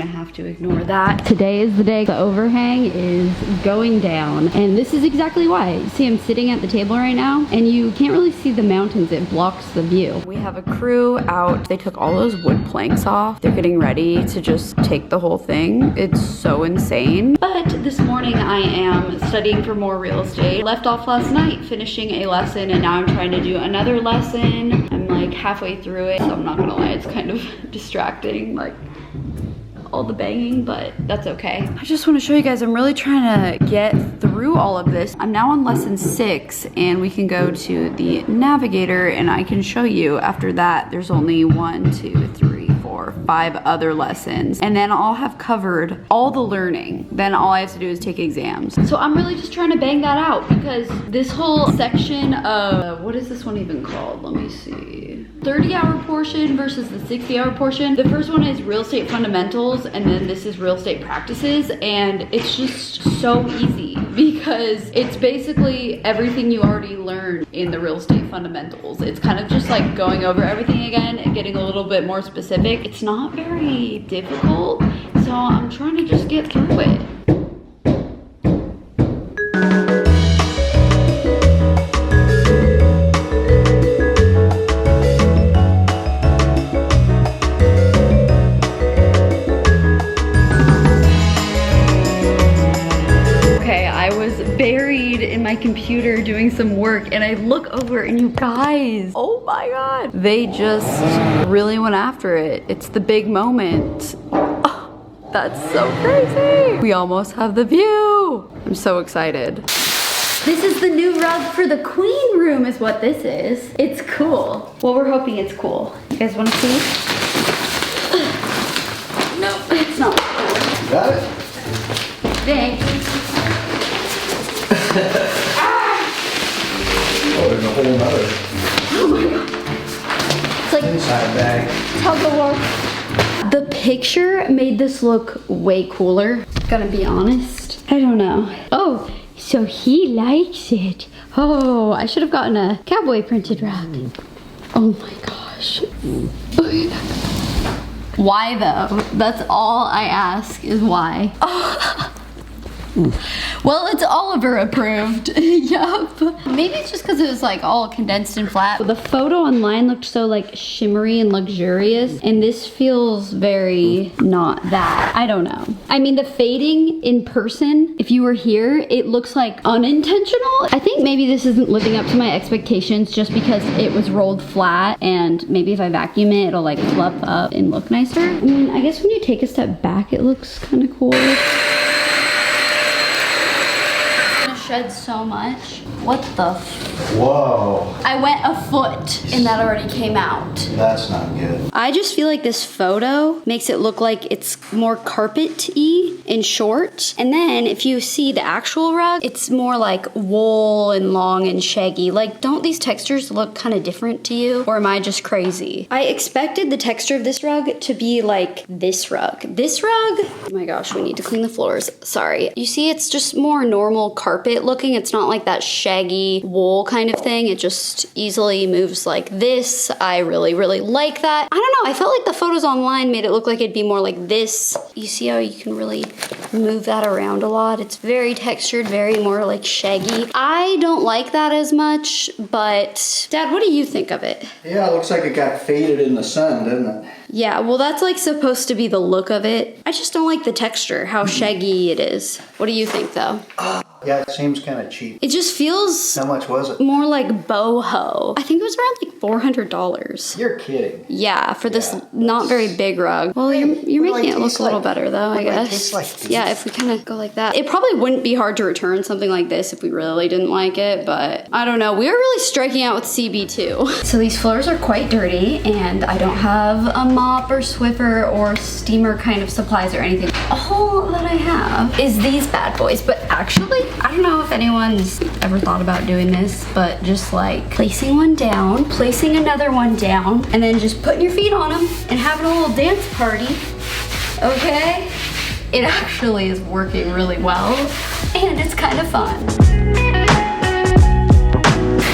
gonna have to ignore that. Today is the day the overhang is going down, and this is exactly why. You see, I'm sitting at the table right now, and you can't really see the mountains. It blocks the view. We have a crew out. They took all those wood planks off. They're getting ready to just take the whole thing. It's so insane. But this morning I am studying for more real estate. Left off last night finishing a lesson, and now I'm trying to do another lesson. I'm like halfway through it, so I'm not gonna lie, it's kind of distracting, like all the banging, but that's okay. I just want to show you guys, I'm really trying to get through all of this. I'm now on lesson 6, and we can go to the navigator and I can show you. After that, there's only 1, 2, 3, 4, 5 other lessons, and then I'll have covered all the learning. Then all I have to do is take exams. So I'm really just trying to bang that out, because this whole section of, what is this one even called? Let me see. 30-hour portion versus the 60-hour portion. The first one is real estate fundamentals, and then this is real estate practices, and it's just so easy because it's basically everything you already learned in the real estate fundamentals. It's kind of just like going over everything again and getting a little bit more specific. It's not very difficult, so I'm trying to just get through it. Buried in my computer doing some work, and I look over and you guys, oh my god, they just really went after it. It's the big moment. Oh, that's so crazy. We almost have the view. I'm so excited. This is the new rug for the queen room is what this is. It's cool. Well, we're hoping it's cool. You guys want to see? No, it's not cool. You got it? Thanks. Oh, there's a whole nother. Oh my god. It's like inside bag. tug of war. The picture made this look way cooler. Gotta be honest. I don't know. Oh, so he likes it. Oh, I should have gotten a cowboy printed rug. Oh my gosh. Why though? That's all I ask is why. Oh. Well, it's Oliver approved. Yup. Maybe it's just because it was like all condensed and flat. The photo online looked so like shimmery and luxurious, and this feels very not that. I don't know. I mean, the fading in person, if you were here, it looks like unintentional. I think maybe this isn't living up to my expectations just because it was rolled flat, and maybe if I vacuum it, it'll like fluff up and look nicer. I mean, I guess when you take a step back, it looks kind of cool. Shed so much. What the? Whoa. I went a foot and that already came out. That's not good. I just feel like this photo makes it look like it's more carpet-y and short. And then if you see the actual rug, it's more like wool and long and shaggy. Like, don't these textures look kind of different to you? Or am I just crazy? I expected the texture of this rug to be like this rug. This rug, oh my gosh, we need to clean the floors. Sorry. You see, it's just more normal carpet looking. It's not like that shaggy wool kind of thing. It just easily moves like this. I really, really like that. I don't know. I felt like the photos online made it look like it'd be more like this. You see how you can really move that around a lot? It's very textured, very more like shaggy. I don't like that as much, but Dad, what do you think of it? Yeah, it looks like it got faded in the sun, didn't it? Yeah, well, that's like supposed to be the look of it. I just don't like the texture, how shaggy it is. What do you think though? Yeah, it seems kind of cheap. It just feels How much was it? more like boho. I think it was around like $400. You're kidding. Yeah, for this Yeah, not very big rug. Well, you're Well, making it it look tastes a little like- better though, I well, it guess. tastes like beef. Yeah, if we kind of go like that. It probably wouldn't be hard to return something like this if we really didn't like it, but I don't know. We are really striking out with CB2. So these floors are quite dirty, and I don't have a mop or Swiffer or steamer kind of supplies or anything. All that I have is these bad boys, but actually, I don't know if anyone's ever thought about doing this, but just like placing one down, placing another one down, and then just putting your feet on them and having a little dance party, okay? It actually is working really well, and it's kind of fun.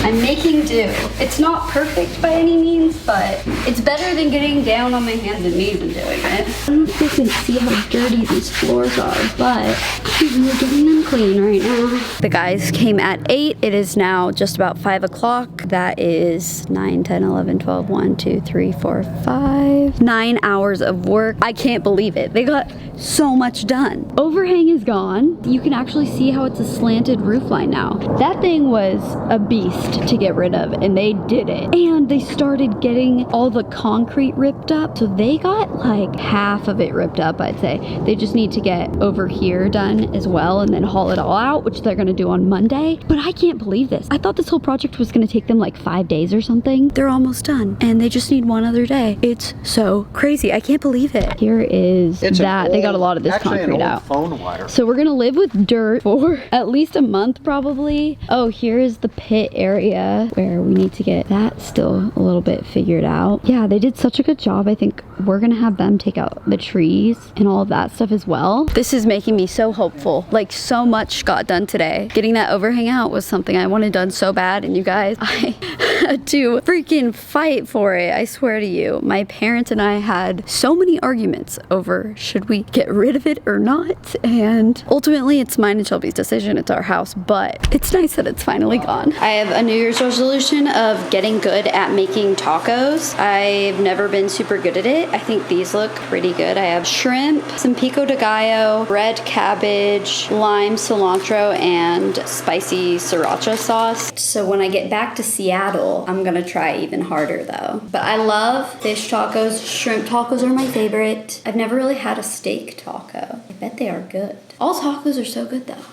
I making do. It's not perfect by any means, but it's better than getting down on my hands and knees and doing it. I don't know if you can see how dirty these floors are, but we're getting them clean right now. The guys came at 8. It is now just about 5 o'clock. That is 9, 10, 11, 12, 1, 2, 3, 4, 5. 9 hours of work. I can't believe it. They got so much done. Overhang is gone. You can actually see how it's a slanted roof line now. That thing was a beast to get rid of, and they did it. And they started getting all the concrete ripped up. So they got like half of it ripped up, I'd say. They just need to get over here done as well and then haul it all out, which they're gonna do on Monday. But I can't believe this. I thought this whole project was gonna take them like 5 days or something. They're almost done and they just need one other day. It's so crazy. I can't believe it. Here is they got a lot of this concrete out. Phone wire. So we're gonna live with dirt for at least a month probably. Oh, here is the pit area where we need to get that still a little bit figured out. Yeah, they did such a good job. I think we're gonna have them take out the trees and all of that stuff as well. This is making me so hopeful. Like, so much got done today. Getting that overhang out was something I wanted done so bad, and you guys, I had to freaking fight for it. I swear to you, my parents and I had so many arguments over should we get rid of it or not, and ultimately it's mine and Shelby's decision. It's our house, but it's nice that it's finally gone. I have a New Year's resolution of getting good at making tacos. I've never been super good at it. I think these look pretty good. I have shrimp, some pico de gallo, red cabbage, lime, cilantro, and spicy sriracha sauce. So when I get back to Seattle, I'm gonna try even harder though. But I love fish tacos. Shrimp tacos are my favorite. I've never really had a steak taco. I bet they are good. All tacos are so good though.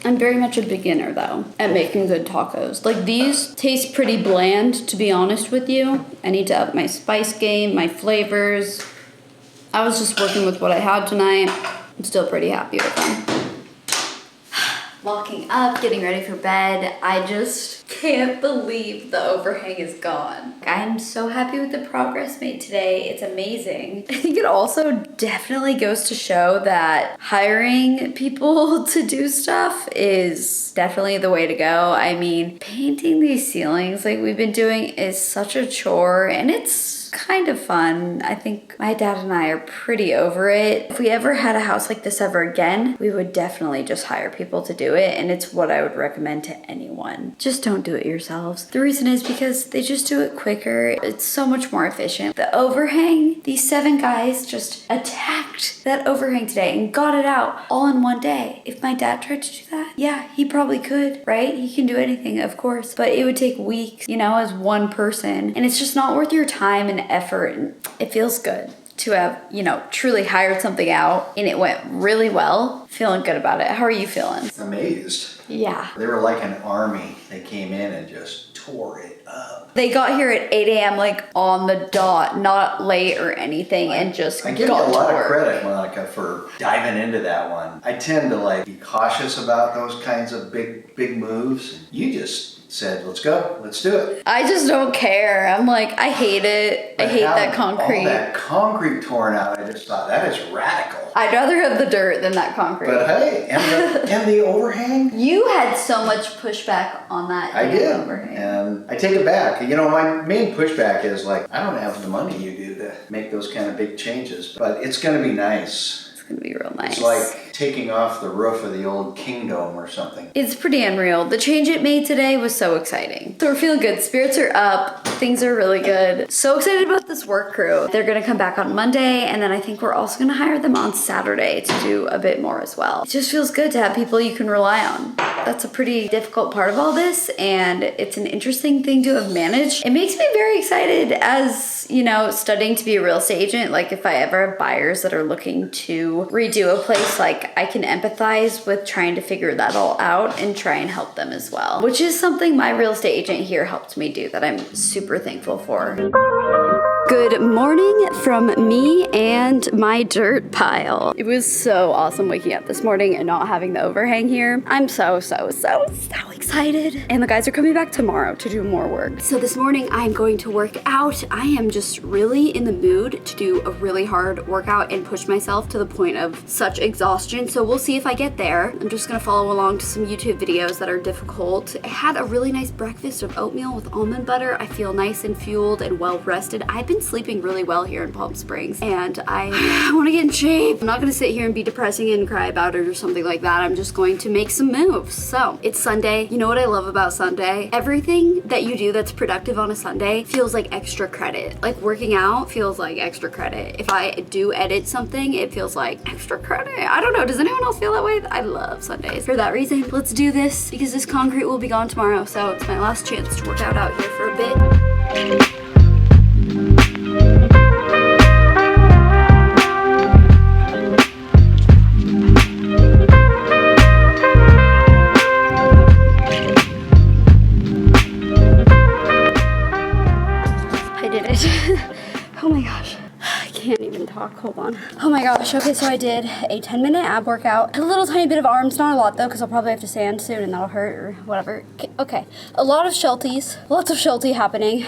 I'm very much a beginner though at making good tacos. Like, these taste pretty bland, to be honest with you. I need to up my spice game, my flavors. I was just working with what I had tonight. I'm still pretty happy with them. Walking up, getting ready for bed. I just can't believe the overhang is gone. I'm so happy with the progress made today. It's amazing. I think it also definitely goes to show that hiring people to do stuff is definitely the way to go. I mean, painting these ceilings like we've been doing is such a chore, and it's kind of fun. I think my dad and I are pretty over it. If we ever had a house like this ever again, we would definitely just hire people to do it, and it's what I would recommend to anyone. Just don't do it yourselves. The reason is because they just do it quicker. It's so much more efficient. The overhang, these 7 guys just attacked that overhang today and got it out all in one day. If my dad tried to do that, yeah, he probably could, right? He can do anything, of course, but it would take weeks, you know, as one person, and it's just not worth your time and effort. And it feels good to have, you know, truly hired something out and it went really well. Feeling good about it. How are you feeling? Amazed. Yeah. They were like an army. They came in and just tore it up. They got here at 8 a.m. like on the dot, not late or anything, and just I give you a lot of credit, Monica, for diving into that one. I tend to like be cautious about those kinds of big moves. You just said, let's go, let's do it. I just don't care. I'm like, I hate it. I hate that concrete. All that concrete torn out, I just thought, that is radical. I'd rather have the dirt than that concrete. But hey, and the overhang? You had so much pushback on that. I did, overhang. and I take it back. You know, my main pushback is like, I don't have the money you do to make those kind of big changes, but it's gonna be nice. It's gonna be real nice. It's like taking off the roof of the old Kingdom or something. It's pretty unreal. The change it made today was so exciting. So we're feeling good. Spirits are up. Things are really good. So excited about this work crew. They're gonna come back on Monday, and then I think we're also gonna hire them on Saturday to do a bit more as well. It just feels good to have people you can rely on. That's a pretty difficult part of all this, and it's an interesting thing to have managed. It makes me very excited as, you know, studying to be a real estate agent. Like, if I ever have buyers that are looking to redo a place, like, I can empathize with trying to figure that all out and try and help them as well, which is something my real estate agent here helped me do that I'm super thankful for. Good morning from me and my dirt pile. It was so awesome waking up this morning and not having the overhang here. I'm so excited. And the guys are coming back tomorrow to do more work. So this morning I'm going to work out. I am just really in the mood to do a really hard workout and push myself to the point of such exhaustion. So we'll see if I get there. I'm just gonna follow along to some YouTube videos that are difficult. I had a really nice breakfast of oatmeal with almond butter. I feel nice and fueled and well rested. I've been sleeping really well here in Palm Springs and I want to get in shape. I'm not going to sit here and be depressing and cry about it or something like that. I'm just going to make some moves. So it's Sunday. You know what I love about Sunday? Everything that you do that's productive on a Sunday feels like extra credit. Like working out feels like extra credit. If I do edit something, it feels like extra credit. I don't know. Does anyone else feel that way? I love Sundays. For that reason, let's do this because this concrete will be gone tomorrow. So it's my last chance to work out here for a bit. Oh my gosh, I can't even talk, hold on. Oh my gosh, okay, so I did a 10-minute ab workout. A little tiny bit of arms, not a lot though, because I'll probably have to sand soon and that'll hurt or whatever. Okay, a lot of shelties, lots of sheltie happening.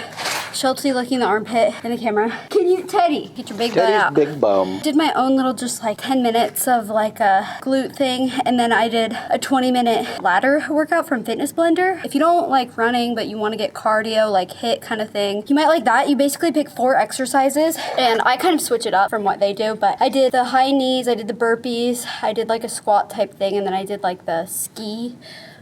Sheltie looking the armpit in the camera. Can you, Teddy, get your big butt out. Big bum. Did my own little just like 10 minutes of like a glute thing, and then I did a 20-minute ladder workout from Fitness Blender. If you don't like running, but you want to get cardio, like HIIT kind of thing, you might like that. You basically pick 4 exercises, and I kind of switch it up from what they do, but I did the high knees, I did the burpees, I did like a squat type thing, and then I did like the ski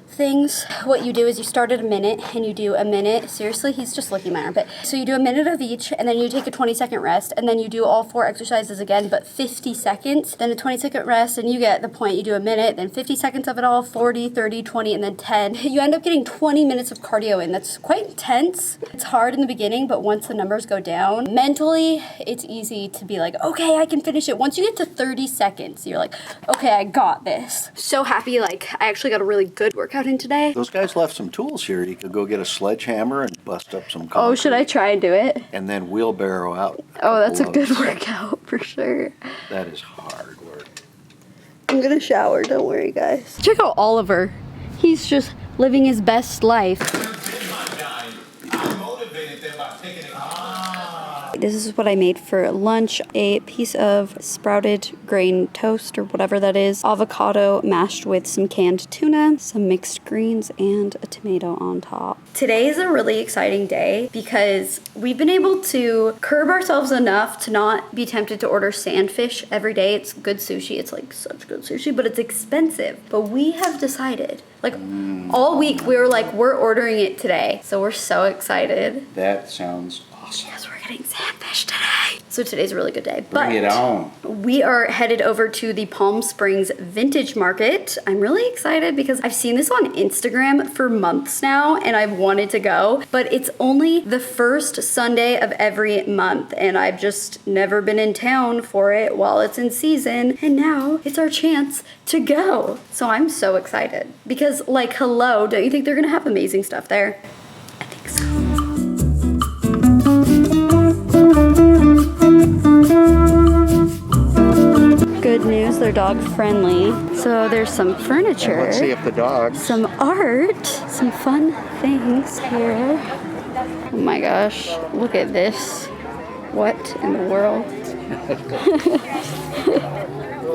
things. What you do is you start at a minute and you do a minute. Seriously, he's just licking my armpit. So you do a minute of each and then you take a 20-second rest and then you do all 4 exercises again, but 50 seconds, then a 20-second rest, and you get the point. You do a minute, then 50 seconds of it all, 40, 30, 20, and then 10. You end up getting 20 minutes of cardio in. That's quite intense. It's hard in the beginning, but once the numbers go down, mentally, it's easy to be like, okay, I can finish it. Once you get to 30 seconds, you're like, okay, I got this. So happy, like, I actually got a really good workout in today. Those guys left some tools here. You could go get a sledgehammer and bust up some concrete. Oh, should I try and do it? And then wheelbarrow out. Oh, that's a good workout for sure. That is hard work. I'm gonna shower, don't worry guys. Check out Oliver. He's just living his best life. This is what I made for lunch. A piece of sprouted grain toast or whatever that is. Avocado mashed with some canned tuna, some mixed greens, and a tomato on top. Today is a really exciting day because we've been able to curb ourselves enough to not be tempted to order sandfish every day. It's good sushi. It's like such good sushi, but it's expensive. But we have decided, like all week, we were like, we're ordering it today. So we're so excited. That sounds awesome. Yes, we're getting sandfish today. So today's a really good day. Bring it on. We are headed over to the Palm Springs Vintage Market. I'm really excited because I've seen this on Instagram for months now and I've wanted to go, but it's only the first Sunday of every month and I've just never been in town for it while it's in season, and now it's our chance to go. So I'm so excited because, like, hello, don't you think they're gonna have amazing stuff there? I think so. Good news, they're dog friendly. So there's some furniture. Let's see if the dogs. Some art, some fun things here. Oh my gosh, look at this. What in the world?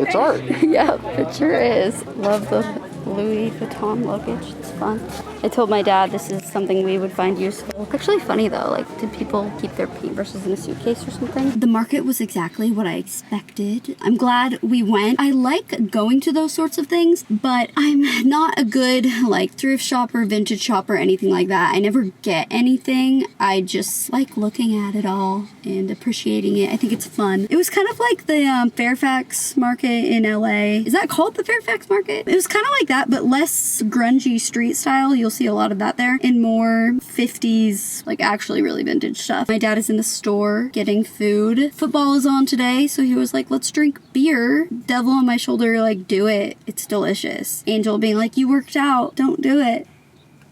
It's art. Yep, it sure is. Love the Louis Vuitton luggage. It's fun. I told my dad this is something we would find useful. Actually funny though, like, did people keep their paintbrushes in a suitcase or something? The market was exactly what I expected. I'm glad we went. I like going to those sorts of things, but I'm not a good like thrift shopper, vintage shopper, anything like that. I never get anything. I just like looking at it all and appreciating it. I think it's fun. It was kind of like the Fairfax market in LA. Is that called the Fairfax market? It was kind of like that, but less grungy street style. You'll see a lot of that there, and more 50s, like actually really vintage stuff. My dad is in the store getting food. Football is on today, so he was like, let's drink beer. Devil on my shoulder, like, do it. It's delicious. Angel being like, you worked out. Don't do it.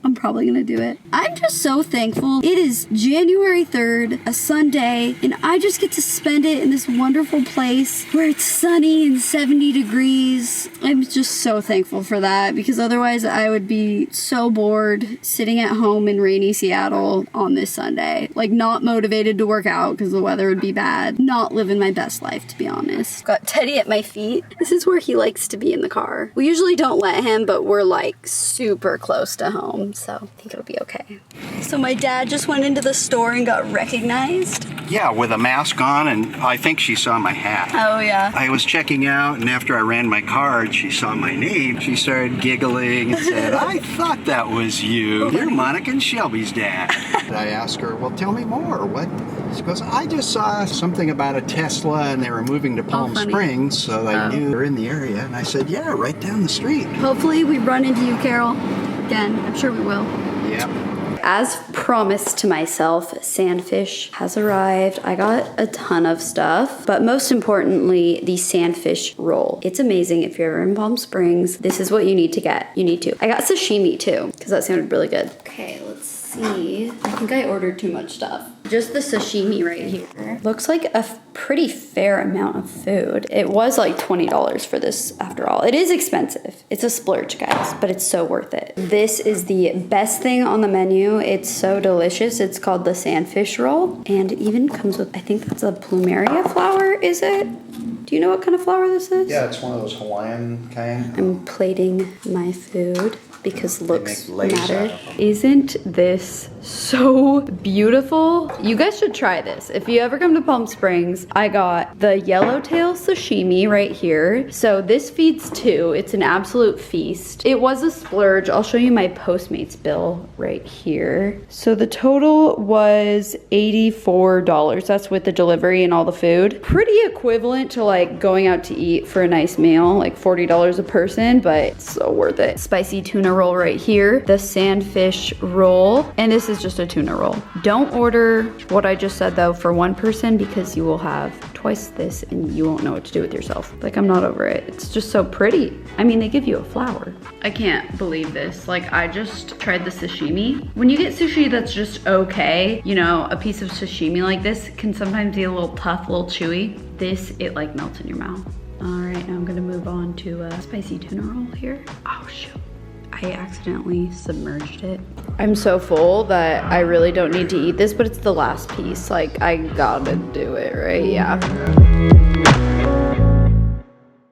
I'm probably gonna do it. I'm just so thankful. It is January 3rd, a Sunday, and I just get to spend it in this wonderful place where it's sunny and 70 degrees. I'm just so thankful for that because otherwise I would be so bored sitting at home in rainy Seattle on this Sunday. Like not motivated to work out because the weather would be bad. Not living my best life, to be honest. Got Teddy at my feet. This is where he likes to be in the car. We usually don't let him, but we're like super close to home, so I think it'll be okay. So my dad just went into the store and got recognized. Yeah, with a mask on, and I think she saw my hat. Oh yeah. I was checking out, and after I ran my card, she saw my name. She started giggling and said, I thought that was you. You're Monica and Shelby's dad. I asked her, well, tell me more. What? She goes, I just saw something about a Tesla, and they were moving to Palm Springs, so I knew they were in the area. And I said, yeah, right down the street. Hopefully we run into you, Carol. Again, I'm sure we will. Yep. As promised to myself, Sandfish has arrived. I got a ton of stuff, but most importantly, the Sandfish roll. It's amazing. If you're ever in Palm Springs, this is what you need to get. You need to. I got sashimi too, because that sounded really good. Okay, let's see. I think I ordered too much stuff. Just the sashimi right here. Looks like a pretty fair amount of food. It was like $20 for this after all. It is expensive. It's a splurge, guys, but it's so worth it. This is the best thing on the menu. It's so delicious. It's called the Sandfish roll, and it even comes with, I think that's a plumeria flower, is it? Do you know what kind of flour this is? Yeah, it's one of those Hawaiian kind. I'm plating my food because looks matter. out. Isn't this so beautiful? You guys should try this. If you ever come to Palm Springs, I got the yellowtail sashimi right here. So this feeds two. It's an absolute feast. It was a splurge. I'll show you my Postmates bill right here. So the total was $84. That's with the delivery and all the food. Pretty equivalent to like going out to eat for a nice meal, like $40 a person, but it's so worth it. Spicy tuna roll right here, the Sandfish roll, and this is just a tuna roll. Don't order what I just said though for one person because you will have twice this and you won't know what to do with yourself. Like, I'm not over it. It's just so pretty. I mean, they give you a flower. I can't believe this. Like, I just tried the sashimi. When you get sushi that's just okay, you know, a piece of sashimi like this can sometimes be a little tough, a little chewy. This, it like melts in your mouth. All right, now I'm gonna move on to a spicy tuna roll here. Oh shoot. I accidentally submerged it. I'm so full that I really don't need to eat this, but it's the last piece. Like, I gotta do it, right? Yeah.